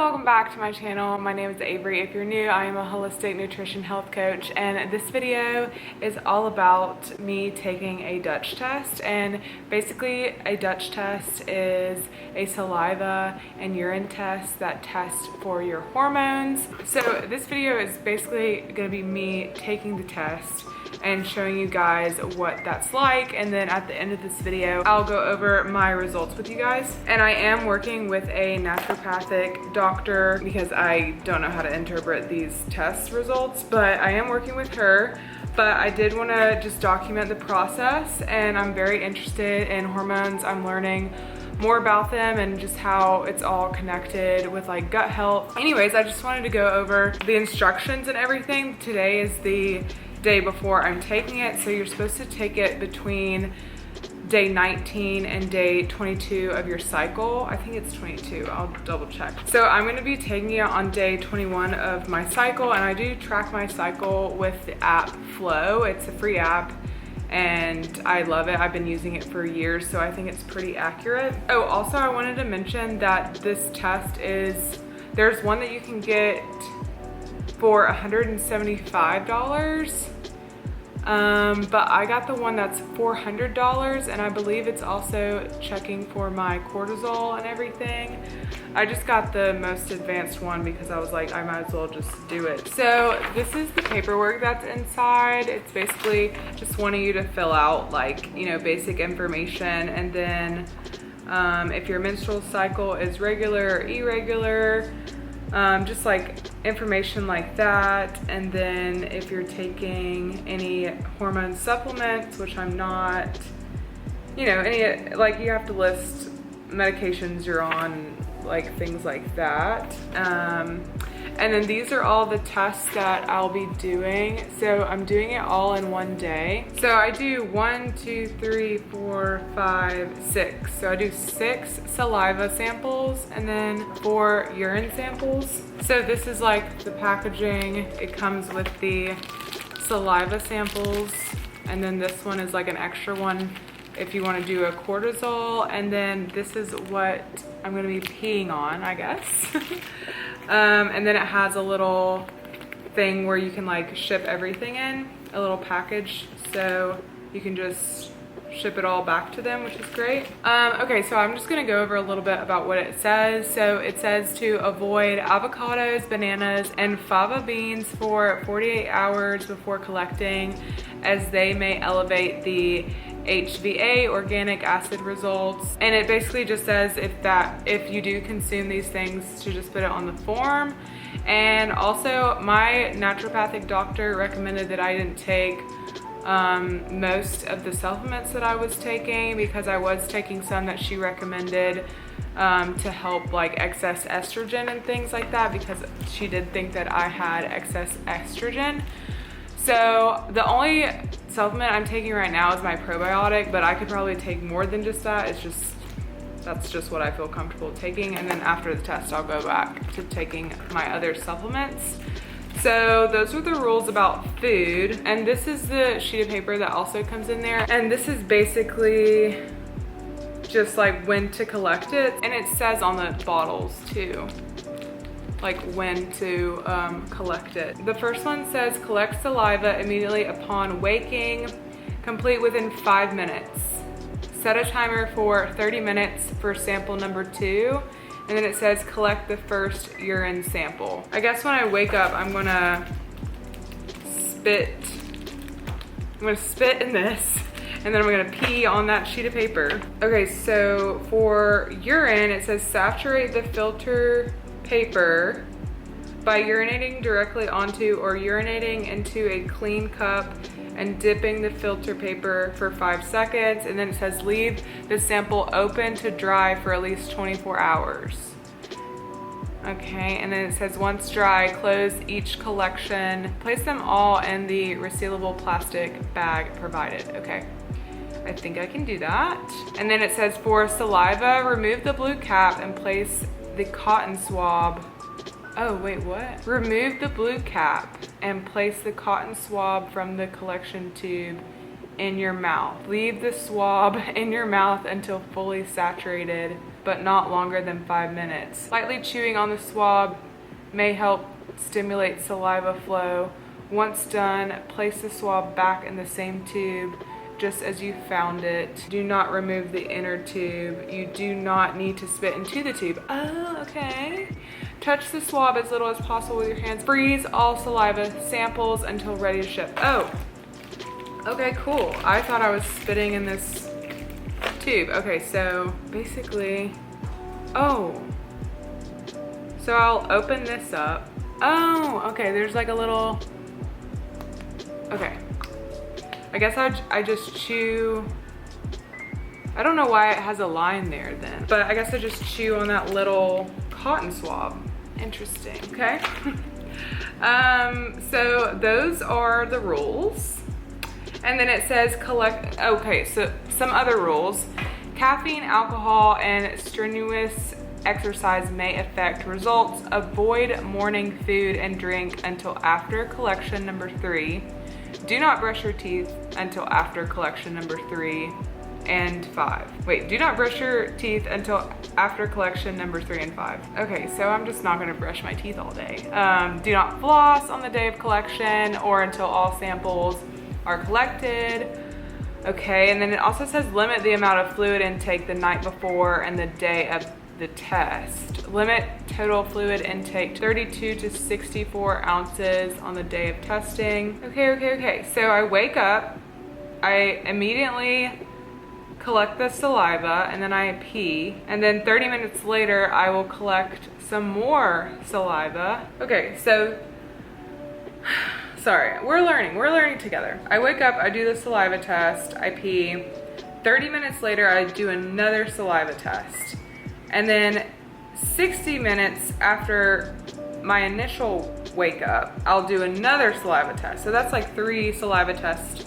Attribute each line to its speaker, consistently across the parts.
Speaker 1: welcome back to my channel. My name is Avery. If you're new, I am a holistic nutrition health coach, and this video is all about me taking a Dutch test. And basically a Dutch test is a saliva and urine test that tests for your hormones. So this video is basically going to be me taking the test and showing you guys what that's like, and then at the end of this video I'll go over my results with you guys. And I am working with a naturopathic doctor because I don't know how to interpret these test results, but I am working with her. But I did want to just document the process, and I'm very interested in hormones. I'm learning more about them and just how it's all connected with like gut health. Anyways, I just wanted to go over the instructions and everything. Today is the day before I'm taking it, so you're supposed to take it between day 19 and day 22 of your cycle. I think it's 22, I'll double check. So I'm going to be taking it on day 21 of my cycle, and I do track my cycle with the app Flow. It's a free app and I love it. I've been using it for years, so I think it's pretty accurate. Oh, also I wanted to mention that this test there's one that you can get for $175, but I got the one that's $400, and I believe it's also checking for my cortisol and everything. I just got the most advanced one because I was like, I might as well just do it. So this is the paperwork that's inside. It's basically just wanting you to fill out like, you know, basic information, and then if your menstrual cycle is regular or irregular, just like information like that. And then if you're taking any hormone supplements, which I'm not, you know, any, like you have to list medications you're on, like things like that. And then these are all the tests that I'll be doing. So I'm doing it all in one day. So I do 1, 2, 3, 4, 5, 6. So I do 6 saliva samples and then 4 urine samples. So this is like the packaging. It comes with the saliva samples, and then this one is like an extra one if you want to do a cortisol. And then this is what I'm going to be peeing on, I guess. And then it has a little thing where you can like ship everything in, a little package, so you can just ship it all back to them, which is great. Okay, so I'm just gonna go over a little bit about what it says. So it says to avoid avocados, bananas, and fava beans for 48 hours before collecting, as they may elevate the HVA, organic acid results. And it basically just says if you do consume these things, to just put it on the form. And also my naturopathic doctor recommended that I didn't take most of the supplements that I was taking, because I was taking some that she recommended to help like excess estrogen and things like that, because she did think that I had excess estrogen. So the only supplement I'm taking right now is my probiotic, but I could probably take more than just that. That's just what I feel comfortable taking. And then after the test, I'll go back to taking my other supplements. So those are the rules about food. And this is the sheet of paper that also comes in there. And this is basically just like when to collect it. And it says on the bottles too, like when to collect it. The first one says collect saliva immediately upon waking, complete within 5 minutes. Set a timer for 30 minutes for sample number 2. And then it says collect the first urine sample. I guess when I wake up, I'm gonna spit in this, and then I'm gonna pee on that sheet of paper. Okay, so for urine, it says saturate the filter paper by urinating directly onto or urinating into a clean cup and dipping the filter paper for 5 seconds. And then it says leave the sample open to dry for at least 24 hours. Okay, and then it says once dry, close each collection. Place them all in the resealable plastic bag provided. Okay, I think I can do that. And then it says for saliva, remove the blue cap and place the cotton swab. Oh, wait, what? Remove the blue cap and place the cotton swab from the collection tube in your mouth. Leave the swab in your mouth until fully saturated but not longer than 5 minutes. Lightly chewing on the swab may help stimulate saliva flow. Once done, place the swab back in the same tube just as you found it. Do not remove the inner tube. You do not need to spit into the tube. Oh, okay. Touch the swab as little as possible with your hands. Freeze all saliva samples until ready to ship. Oh, okay, cool. I thought I was spitting in this tube. Okay, so basically, oh, so I'll open this up. Oh, okay, there's like a little, okay. I guess I just chew. I don't know why it has a line there then, but I guess I just chew on that little cotton swab. Interesting, okay. So those are the rules. And then it says collect, okay, so some other rules. Caffeine, alcohol, and strenuous exercise may affect results. Avoid morning food and drink until after collection number 3. Do not brush your teeth until after collection number 3 and 5. Wait, do not brush your teeth until after collection number 3 and 5. Okay, so I'm just not gonna brush my teeth all day. Do not floss on the day of collection or until all samples are collected. Okay, and then it also says limit the amount of fluid intake the night before and the day of the test. Limit total fluid intake to 32 to 64 ounces on the day of testing. Okay. So I wake up, I immediately collect the saliva, and then I pee. And then 30 minutes later, I will collect some more saliva. Okay, so, sorry, we're learning together. I wake up, I do the saliva test, I pee. 30 minutes later, I do another saliva test. And then 60 minutes after my initial wake up, I'll do another saliva test. So that's like 3 saliva tests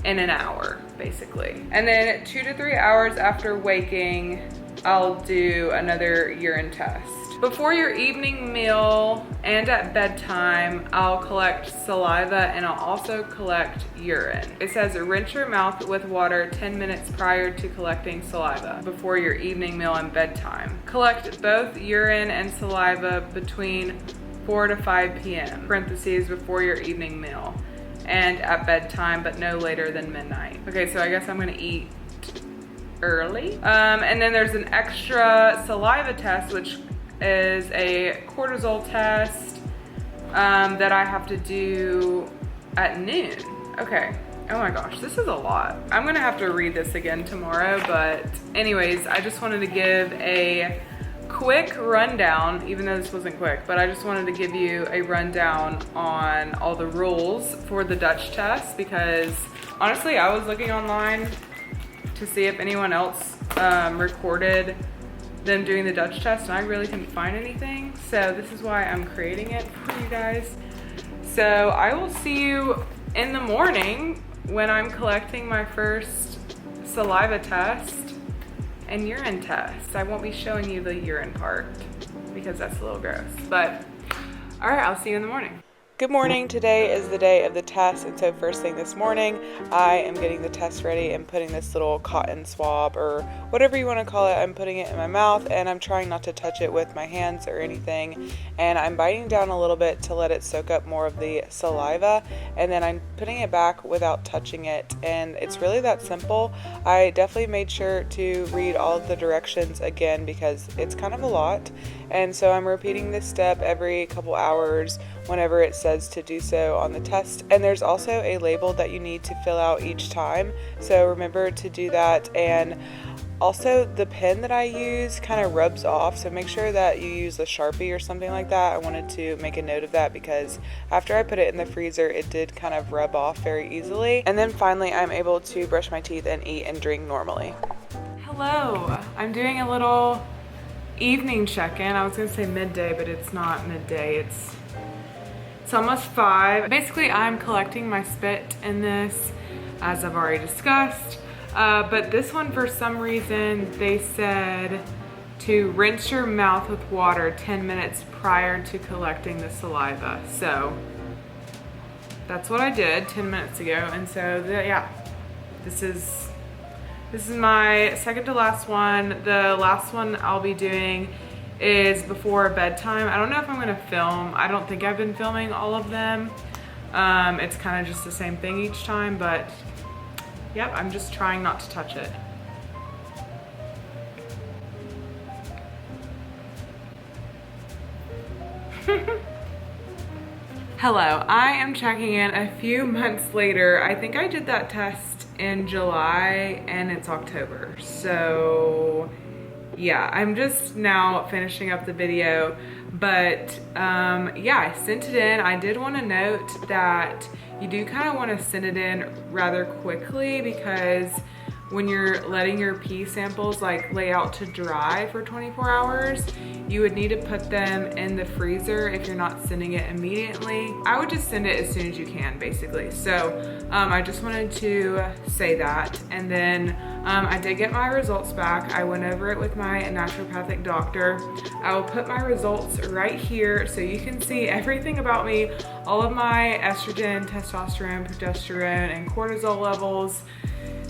Speaker 1: in an hour, basically. And then 2 to 3 hours after waking, I'll do another urine test. Before your evening meal and at bedtime, I'll collect saliva and I'll also collect urine. It says rinse your mouth with water 10 minutes prior to collecting saliva before your evening meal and bedtime. Collect both urine and saliva between 4 to 5 p.m. parentheses before your evening meal and at bedtime, but no later than midnight. Okay, so I guess I'm gonna eat early. And then there's an extra saliva test, which is a cortisol test that I have to do at noon. Okay, oh my gosh, this is a lot. I'm gonna have to read this again tomorrow, but anyways, I just wanted to give a quick rundown, even though this wasn't quick, but I just wanted to give you a rundown on all the rules for the Dutch test, because honestly, I was looking online to see if anyone else recorded them doing the Dutch test, and I really couldn't find anything. So this is why I'm creating it for you guys. So I will see you in the morning when I'm collecting my first saliva test and urine test. I won't be showing you the urine part because that's a little gross, but all right, I'll see you in the morning. Good morning. Today is the day of the test, and so first thing this morning, I am getting the test ready and putting this little cotton swab, or whatever you want to call it, I'm putting it in my mouth, and I'm trying not to touch it with my hands or anything, and I'm biting down a little bit to let it soak up more of the saliva, and then I'm putting it back without touching it, and it's really that simple. I definitely made sure to read all of the directions again because it's kind of a lot, and so I'm repeating this step every couple hours whenever it says to do so on the test. And there's also a label that you need to fill out each time, so remember to do that. And also the pen that I use kind of rubs off, so make sure that you use a Sharpie or something like that. I wanted to make a note of that because after I put it in the freezer, it did kind of rub off very easily. And then finally, I'm able to brush my teeth and eat and drink normally. Hello, I'm doing a little evening check-in. I was gonna say midday, but it's not midday, it's almost 5. Basically, I'm collecting my spit in this, as I've already discussed. But this one, for some reason, they said to rinse your mouth with water 10 minutes prior to collecting the saliva. So that's what I did 10 minutes ago. And so, yeah, this is This is my second to last one. The last one I'll be doing is before bedtime. I don't know if I'm gonna film. I don't think I've been filming all of them. It's kind of just the same thing each time, but yep, I'm just trying not to touch it. Hello, I am checking in a few months later. I think I did that test in July and it's October. So yeah, I'm just now finishing up the video, but yeah, I sent it in. I did want to note that you do kind of want to send it in rather quickly, because when you're letting your pee samples like lay out to dry for 24 hours, you would need to put them in the freezer if you're not sending it immediately. I would just send it as soon as you can, basically. So I just wanted to say that. And then I did get my results back. I went over it with my naturopathic doctor. I will put my results right here so you can see everything about me, all of my estrogen, testosterone, progesterone, and cortisol levels.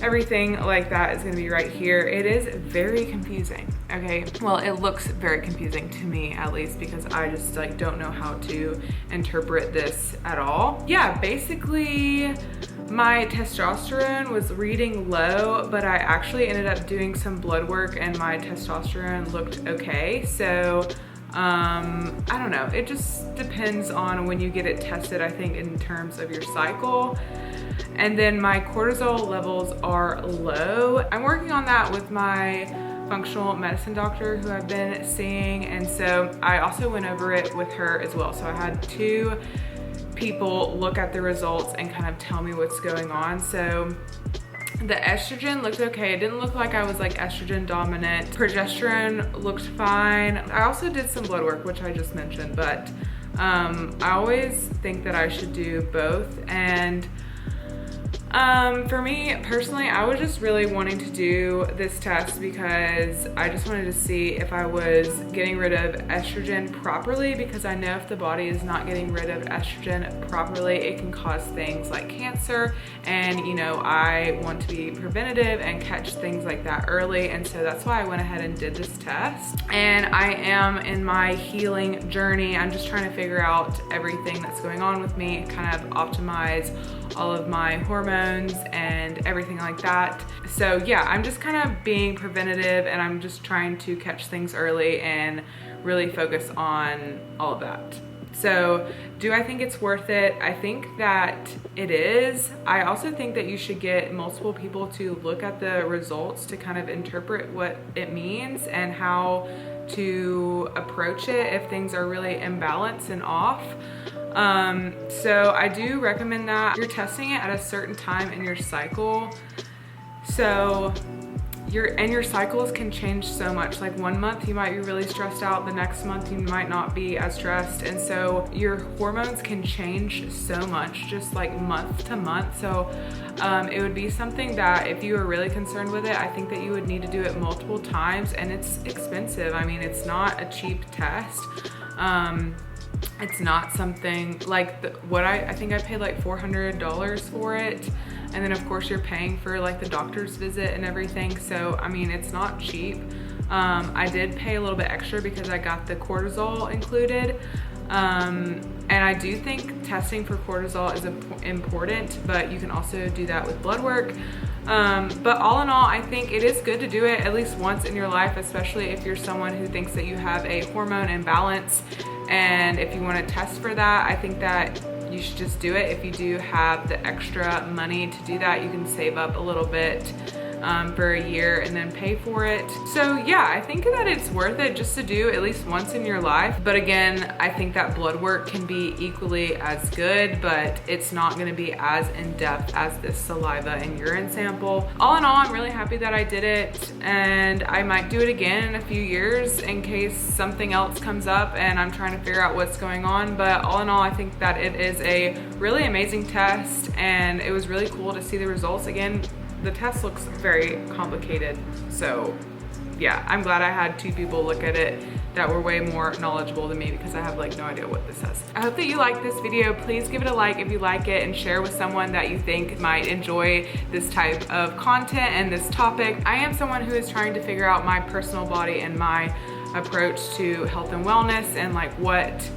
Speaker 1: Everything like that is going to be right here. It is very confusing, okay? Well, it looks very confusing to me, at least, because I just like don't know how to interpret this at all. Yeah, basically my testosterone was reading low, but I actually ended up doing some blood work and my testosterone looked okay. So I don't know, it just depends on when you get it tested, I think, in terms of your cycle. And then my cortisol levels are low. I'm working on that with my functional medicine doctor who I've been seeing, and so I also went over it with her as well. So I had two people look at the results and kind of tell me what's going on. So the estrogen looked okay. It didn't look like I was like estrogen dominant. Progesterone looked fine. I also did some blood work, which I just mentioned, but I always think that I should do both. And for me personally, I was just really wanting to do this test because I just wanted to see if I was getting rid of estrogen properly, because I know if the body is not getting rid of estrogen properly, it can cause things like cancer. And you know, I want to be preventative and catch things like that early. And so that's why I went ahead and did this test. And I am in my healing journey. I'm just trying to figure out everything that's going on with me, kind of optimize all of my hormones and everything like that. So yeah, I'm just kind of being preventative, and I'm just trying to catch things early and really focus on all of that. So do I think it's worth it? I think that it is. I also think that you should get multiple people to look at the results to kind of interpret what it means and how to approach it if things are really imbalanced and off. So I do recommend that you're testing it at a certain time in your cycle. So your cycles can change so much. Like one month you might be really stressed out, the next month you might not be as stressed. And so your hormones can change so much, just like month to month. So it would be something that if you were really concerned with it, I think that you would need to do it multiple times, and it's expensive. I mean, it's not a cheap test. It's not something like I think I paid like $400 for it. And then of course you're paying for like the doctor's visit and everything. So, I mean, it's not cheap. I did pay a little bit extra because I got the cortisol included. And I do think testing for cortisol is important, but you can also do that with blood work. But all in all, I think it is good to do it at least once in your life, especially if you're someone who thinks that you have a hormone imbalance. And if you want to test for that, I think that you should just do it. If you do have the extra money to do that, you can save up a little bit for a year and then pay for it. So yeah, I think that it's worth it just to do at least once in your life. But again, I think that blood work can be equally as good, but it's not going to be as in-depth as this saliva and urine sample. All in all, I'm really happy that I did it, and I might do it again in a few years in case something else comes up and I'm trying to figure out what's going on. But all in all, I think that it is a really amazing test, and it was really cool to see the results. Again, the test looks very complicated, so yeah, I'm glad I had two people look at it that were way more knowledgeable than me, because I have like no idea what this says. I hope that you like this video. Please give it a like if you like it, and share with someone that you think might enjoy this type of content and this topic. I am someone who is trying to figure out my personal body and my approach to health and wellness, and like what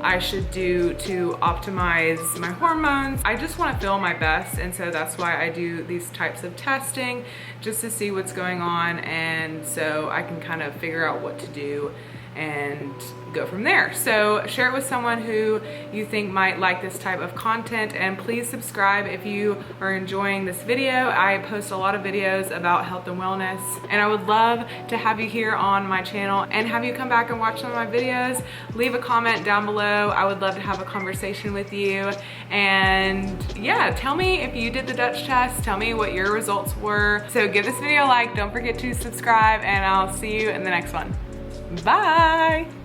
Speaker 1: I should do to optimize my hormones. I just want to feel my best, and so that's why I do these types of testing, just to see what's going on, and so I can kind of figure out what to do and go from there. So share it with someone who you think might like this type of content, and please subscribe if you are enjoying this video. I post a lot of videos about health and wellness, and I would love to have you here on my channel and have you come back and watch some of my videos. Leave a comment down below. I would love to have a conversation with you, and yeah, tell me if you did the Dutch test. Tell me what your results were. So give this video a like, don't forget to subscribe, and I'll see you in the next one. Bye!